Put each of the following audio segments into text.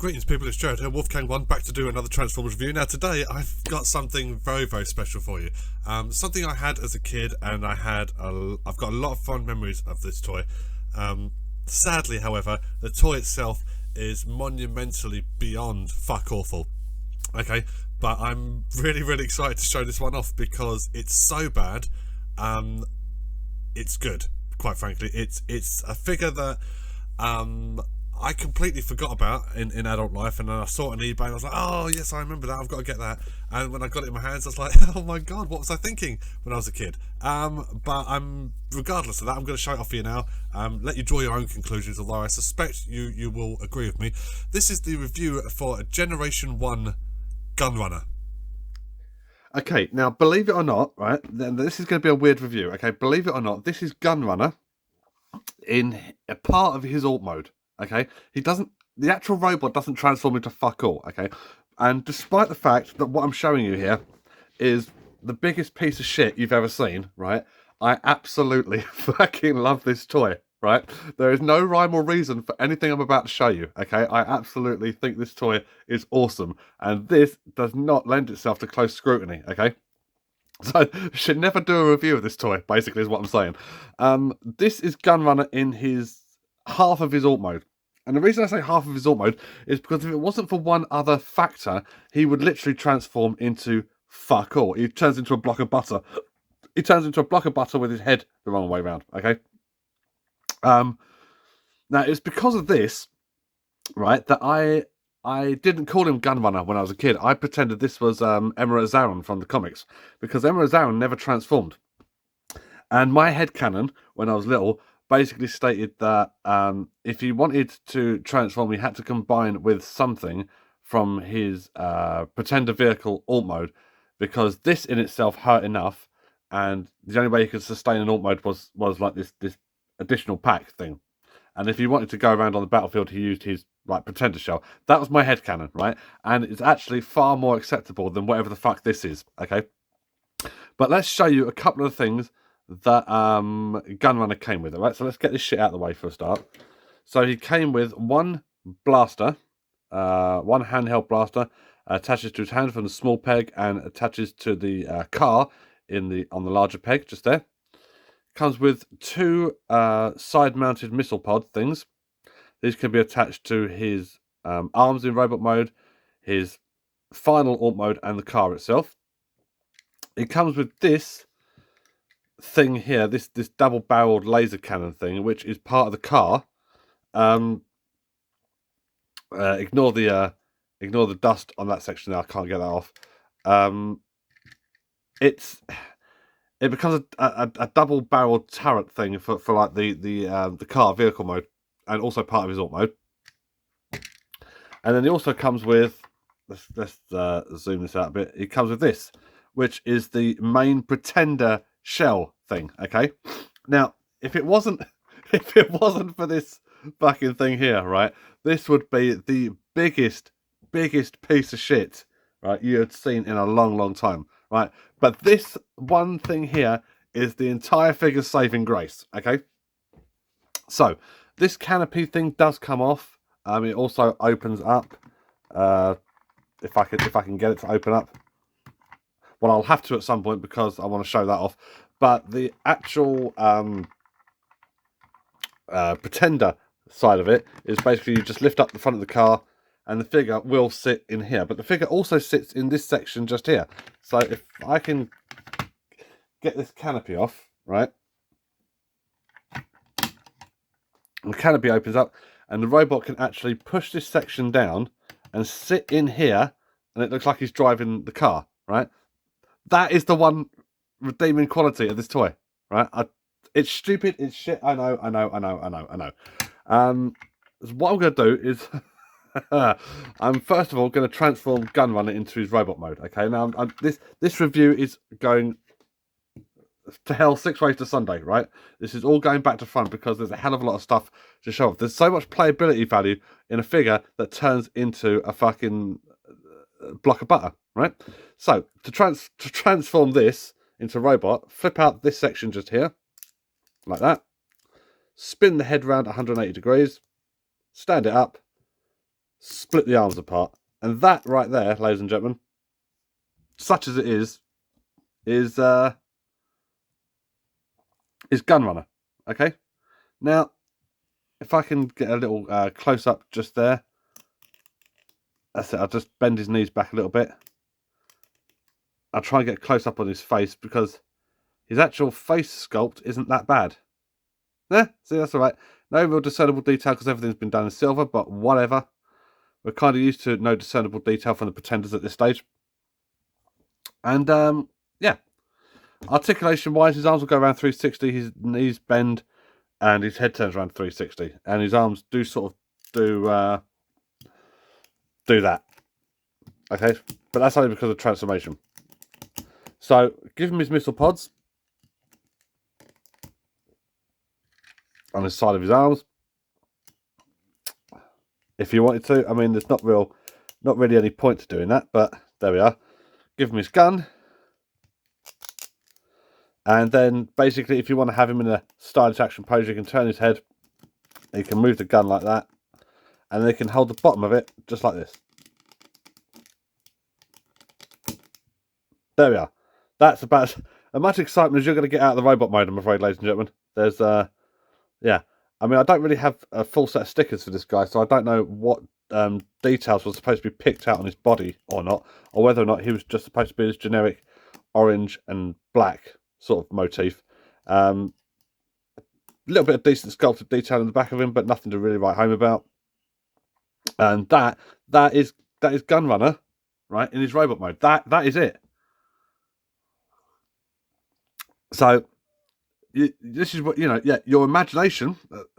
Greetings people, it's Jared here, Wolfgang1, back to do another Transformers review. Now today I've got something very, very special for you. Something I had as a kid, and I've got a lot of fond memories of this toy. Sadly, however, the toy itself is monumentally beyond fuck awful. Okay, but I'm really, really excited to show this one off because it's so bad, it's good, quite frankly. It's a figure that I completely forgot about in adult life, and then I saw it on eBay and I was like, oh yes, I remember that, I've got to get that. And when I got it in my hands I was like, oh my god, what was I thinking when I was a kid? But regardless of that, I'm going to show it off for you now, let you draw your own conclusions, although I suspect you will agree with me. This is the review for a Generation 1 Gunrunner. Okay, now believe it or not, right, then this is going to be a weird review, okay, believe it or not, this is Gunrunner in a part of his alt mode. Okay, the actual robot doesn't transform into fuck all, okay? And despite the fact that what I'm showing you here is the biggest piece of shit you've ever seen, right? I absolutely fucking love this toy, right? There is no rhyme or reason for anything I'm about to show you, okay? I absolutely think this toy is awesome, and this does not lend itself to close scrutiny, okay? So, should never do a review of this toy, basically, is what I'm saying. This is Gunrunner in his half of his alt mode. And the reason I say half of his alt mode is because if it wasn't for one other factor, he would literally transform into fuck all. He turns into a block of butter. He turns into a block of butter with his head the wrong way around, okay? Now, it's because of this, right, that I didn't call him Gunrunner when I was a kid. I pretended this was Emerald Zaron from the comics, because Emerald Zaron never transformed. And my headcanon, when I was little, basically stated that if he wanted to transform, he had to combine with something from his Pretender Vehicle alt mode, because this in itself hurt enough, and the only way he could sustain an alt mode was like this additional pack thing. And if he wanted to go around on the battlefield, he used his like Pretender Shell. That was my headcanon, right? And it's actually far more acceptable than whatever the fuck this is, okay? But let's show you a couple of things that Gunrunner came with, alright? So let's get this shit out of the way for a start. So he came with one blaster, one handheld blaster, attaches to his hand from the small peg and attaches to the car on the larger peg, just there. Comes with two side-mounted missile pod things. These can be attached to his arms in robot mode, his final alt mode, and the car itself. It comes with this thing here, this double-barreled laser cannon thing, which is part of the car. Ignore the dust on that section there. I can't get that off. It becomes a double-barreled turret thing for like the car vehicle mode, and also part of his alt mode. And then he also comes with, let's zoom this out a bit. It comes with this, which is the main Pretender Shell thing. Okay, now if it wasn't for this fucking thing here, right, this would be the biggest piece of shit, right, you had seen in a long time, right? But this one thing here is the entire figure's saving grace. Okay, so this canopy thing does come off. It also opens up. If I can get it to open up. Well, I'll have to at some point because I want to show that off. But the actual Pretender side of it is basically you just lift up the front of the car and the figure will sit in here. But the figure also sits in this section just here. So if I can get this canopy off, right? The canopy opens up and the robot can actually push this section down and sit in here, and it looks like he's driving the car, right? That is the one redeeming quality of this toy, right? It's stupid, it's shit, I know. So what I'm going to do is, I'm first of all going to transform Gunrunner into his robot mode, okay? Now, this review is going to hell 6 ways to Sunday, right? This is all going back to front because there's a hell of a lot of stuff to show off. There's so much playability value in a figure that turns into a fucking block of butter, right? So to transform this into a robot, flip out this section just here, like that. Spin the head around 180 degrees, stand it up, split the arms apart. And that right there, ladies and gentlemen, such as it is Gunrunner. Okay, now if I can get a little close up just there, that's it. I'll just bend his knees back a little bit. I'll try and get close up on his face because his actual face sculpt isn't that bad. Yeah, see, that's all right. No real discernible detail because everything's been done in silver, but whatever. We're kind of used to no discernible detail from the Pretenders at this stage. And yeah, articulation-wise, his arms will go around 360, his knees bend, and his head turns around 360, and his arms do sort of do that. Okay, but that's only because of transformation. So give him his missile pods on the side of his arms. If you wanted to, I mean, there's not really any point to doing that, but there we are. Give him his gun. And then basically, if you want to have him in a stylish action pose, you can turn his head. You can move the gun like that. And then you can hold the bottom of it just like this. There we are. That's about as much excitement as you're going to get out of the robot mode, I'm afraid, ladies and gentlemen. There's, yeah. I mean, I don't really have a full set of stickers for this guy, so I don't know what details were supposed to be picked out on his body or not, or whether or not he was just supposed to be this generic orange and black sort of motif. A little bit of decent sculpted detail in the back of him, but nothing to really write home about. And that is Gunrunner, right, in his robot mode. That is it. So this is what, you know, yeah, your imagination.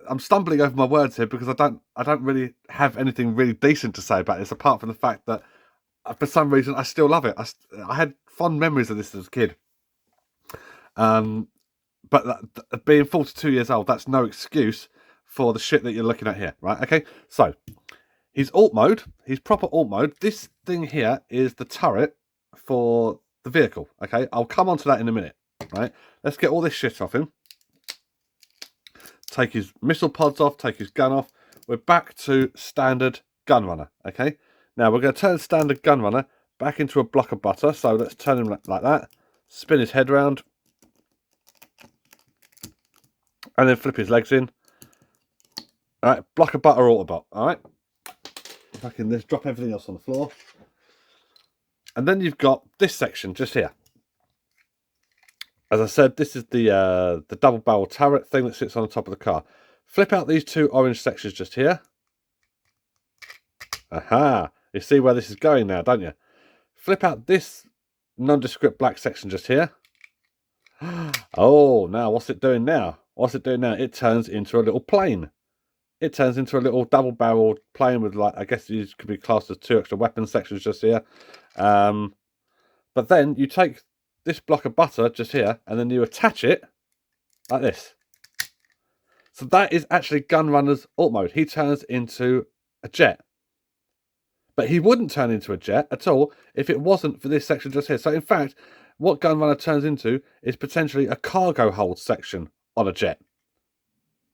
I'm stumbling over my words here because I don't really have anything really decent to say about this, apart from the fact that for some reason I still love it. I had fond memories of this as a kid. But being 42 years old, that's no excuse for the shit that you're looking at here, right? Okay, so his alt mode, his proper alt mode. This thing here is the turret for the vehicle. Okay, I'll come on to that in a minute. Right, let's get all this shit off him. Take his missile pods off, take his gun off. We're back to standard Gunrunner. Okay, now we're going to turn standard Gunrunner back into a block of butter. So let's turn him like that, spin his head round, and then flip his legs in. All right, block of butter Autobot. All right, if I can just drop everything else on the floor. And then you've got this section just here. As I said, this is the double barrel turret thing that sits on the top of the car. Flip out these two orange sections just here. Aha! You see where this is going now, don't you? Flip out this nondescript black section just here. Oh, now what's it doing now? What's it doing now? It turns into a little plane. It turns into a little double barreled plane with, like, I guess these could be classed as 2 extra weapon sections just here. But then you take this block of butter just here, and then you attach it like this. So that is actually Gunrunner's alt mode. He turns into a jet. But he wouldn't turn into a jet at all if it wasn't for this section just here. So in fact, what Gunrunner turns into is potentially a cargo hold section on a jet.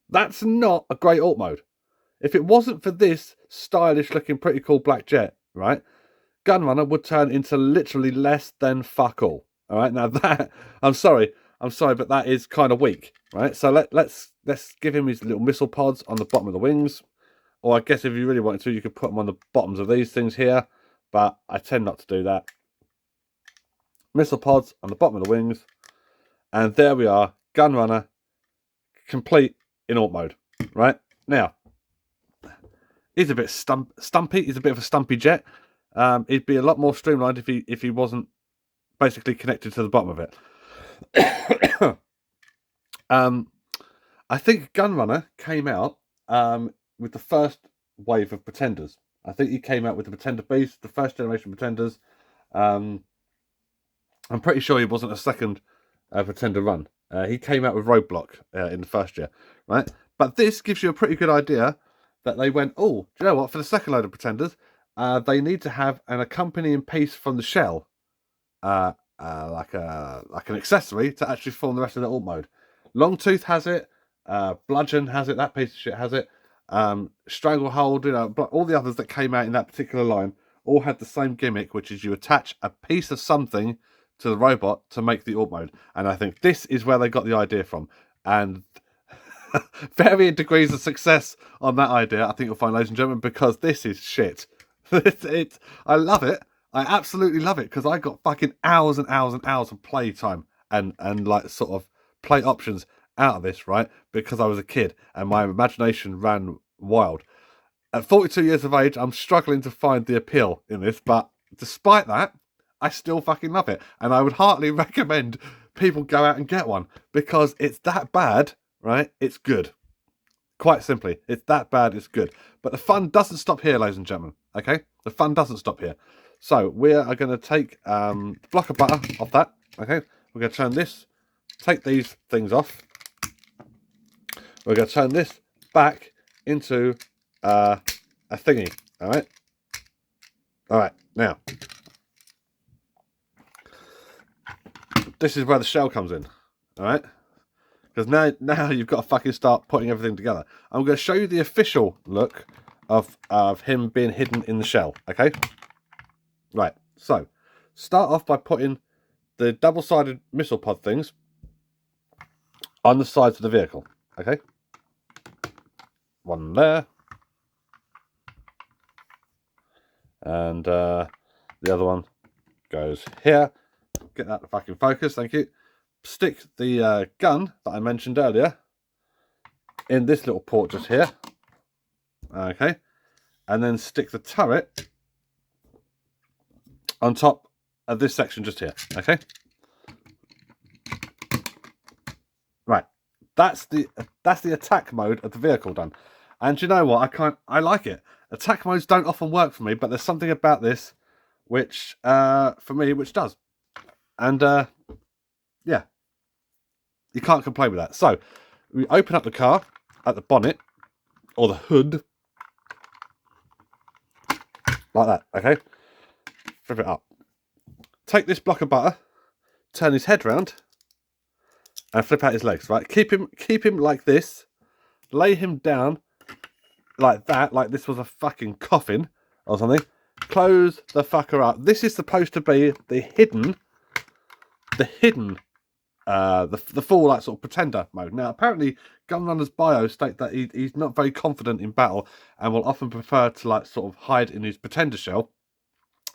That's not a great alt mode. If it wasn't for this stylish looking pretty cool black jet, right, Gunrunner would turn into literally less than fuck all. All right, now that, I'm sorry, but that is kind of weak, right? So let's give him his little missile pods on the bottom of the wings, or I guess if you really wanted to, you could put them on the bottoms of these things here, but I tend not to do that. Missile pods on the bottom of the wings, and there we are, Gunrunner, complete in alt mode, right? Now, he's a bit stumpy. He's a bit of a stumpy jet. He'd be a lot more streamlined if he wasn't basically connected to the bottom of it. I think Gunrunner came out with the first wave of Pretenders. I think he came out with the Pretender Beast, the first generation Pretenders. I'm pretty sure he wasn't a second Pretender run. He came out with Roadblock in the first year, right? But this gives you a pretty good idea that they went, oh, do you know what? For the second load of Pretenders, they need to have an accompanying piece from the shell, like an accessory to actually form the rest of the alt mode. Longtooth has it. Bludgeon has it. That piece of shit has it. Stranglehold, you know, but all the others that came out in that particular line all had the same gimmick, which is you attach a piece of something to the robot to make the alt mode. And I think this is where they got the idea from. And varying degrees of success on that idea, I think you'll find, ladies and gentlemen, because this is shit. I love it. I absolutely love it because I got fucking hours and hours and hours of play time and like sort of play options out of this, right? Because I was a kid and my imagination ran wild. At 42 years of age, I'm struggling to find the appeal in this, but despite that, I still fucking love it. And I would heartily recommend people go out and get one because it's that bad, right? It's good. Quite simply, it's that bad, it's good. But the fun doesn't stop here, ladies and gentlemen, okay? The fun doesn't stop here. So we are going to take the block of butter off that, okay? We're going to turn this, take these things off. We're going to turn this back into a thingy, all right? All right, now, this is where the shell comes in, all right? Because now you've got to fucking start putting everything together. I'm going to show you the official look of him being hidden in the shell, okay? Right, so start off by putting the double-sided missile pod things on the sides of the vehicle, okay? One there. And the other one goes here. Get that to fucking focus, thank you. Stick the gun that I mentioned earlier in this little port just here. Okay. And then stick the turret on top of this section just here. Okay. Right. That's the attack mode of the vehicle done. And you know what? I like it. Attack modes don't often work for me, but there's something about this which for me which does. And yeah, you can't complain with that. So we open up the car at the bonnet or the hood like that, okay? Flip it up. Take this block of butter, turn his head round, and flip out his legs, right? Keep him like this, lay him down like that, like this was a fucking coffin or something. Close the fucker up. This is supposed to be the hidden the full like sort of pretender mode. Now apparently Gunrunner's bio state that he's not very confident in battle and will often prefer to like sort of hide in his pretender shell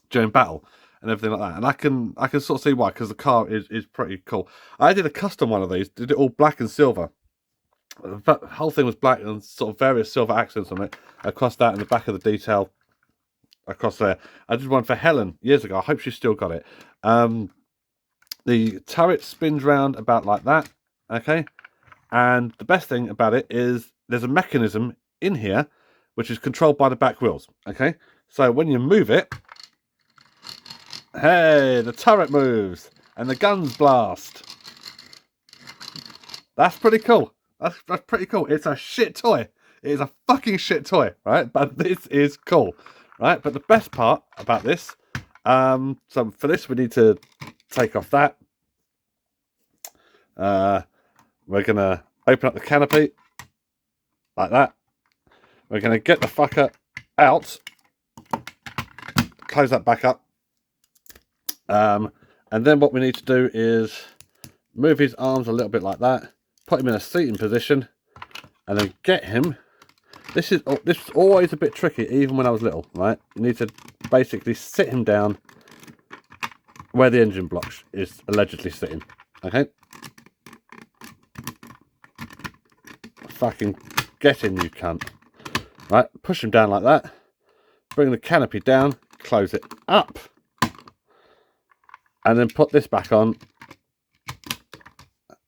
during battle and everything like that. And I can sort of see why, because the car is pretty cool. I did a custom one of these, did it all black and silver. The whole thing was black and sort of various silver accents on it across that and the back of the detail across there. I did one for Helen years ago. I hope she's still got it. The turret spins round about like that, okay? And the best thing about it is there's a mechanism in here which is controlled by the back wheels, okay? So when you move it, hey, the turret moves and the guns blast. That's pretty cool. That's pretty cool. It's a shit toy. It is a fucking shit toy, right? But this is cool, right? But the best part about this, so for this we need to take off that. We're gonna open up the canopy like that. We're gonna get the fucker out, close that back up, and then what we need to do is move his arms a little bit like that, put him in a seating position, and then get him. This is always a bit tricky, even when I was little, right? You need to basically sit him down where the engine block is allegedly sitting, okay? Fucking get in, you cunt. Right, push him down like that. Bring the canopy down, close it up. And then put this back on.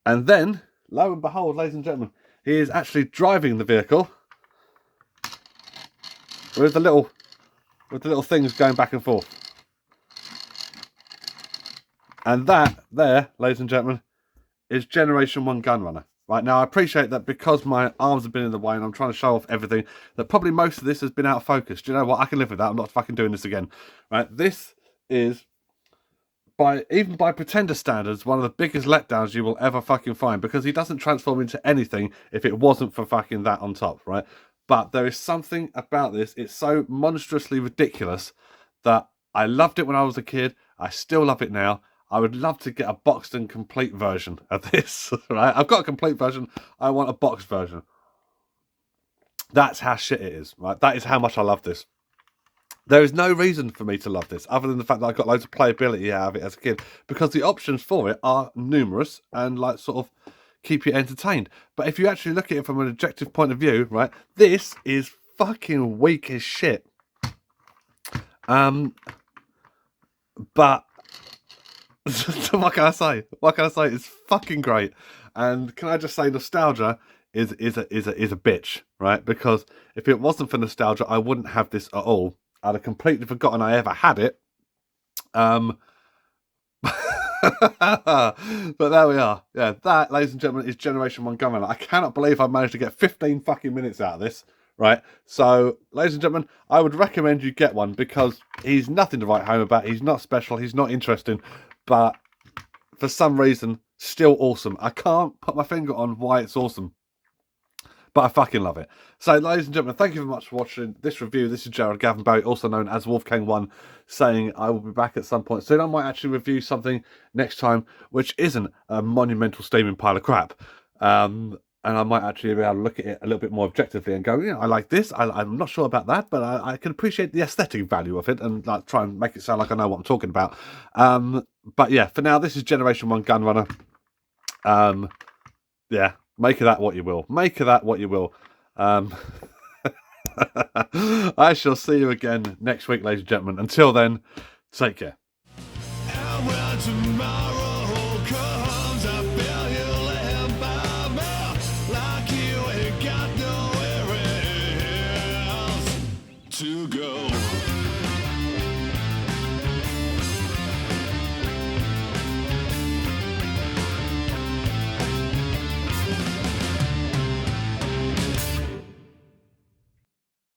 And then, lo and behold, ladies and gentlemen, he is actually driving the vehicle with the little things going back and forth. And that there, ladies and gentlemen, is Generation 1 Gunrunner. Right, now I appreciate that because my arms have been in the way and I'm trying to show off everything, that probably most of this has been out of focus. Do you know what? I can live with that. I'm not fucking doing this again. Right, this is, even by pretender standards, one of the biggest letdowns you will ever fucking find, because he doesn't transform into anything if it wasn't for fucking that on top, right? But there is something about this. It's so monstrously ridiculous that I loved it when I was a kid. I still love it now. I would love to get a boxed and complete version of this. Right? I've got a complete version. I want a boxed version. That's how shit it is. Right? That is how much I love this. There is no reason for me to love this other than the fact that I got loads of playability out of it as a kid, because the options for it are numerous and like sort of keep you entertained. But if you actually look at it from an objective point of view, right, this is fucking weak as shit. But what can I say? What can I say? It's fucking great. And can I just say, nostalgia is a bitch, right? Because if it wasn't for nostalgia, I wouldn't have this at all. I'd have completely forgotten I ever had it. But there we are. Yeah, that, ladies and gentlemen, is Generation 1 Gunrunner. I cannot believe I managed to get 15 fucking minutes out of this, right? So, ladies and gentlemen, I would recommend you get one, because he's nothing to write home about. He's not special. He's not interesting. But for some reason, still awesome. I can't put my finger on why it's awesome, but I fucking love it. So, ladies and gentlemen, thank you very much for watching this review. This is Jared Gavenberry, also known as Wolfgang1, saying I will be back at some point soon. I might actually review something next time which isn't a monumental steaming pile of crap. And I might actually be able to look at it a little bit more objectively and go, I like this. I'm not sure about that, but I can appreciate the aesthetic value of it and like try and make it sound like I know what I'm talking about. But yeah, for now, this is Generation 1 Gunrunner. Yeah. Make of that what you will. Make of that what you will. I shall see you again next week, ladies and gentlemen. Until then, take care. And when tomorrow comes, I feel you laying by me, like you ain't got nowhere else to go.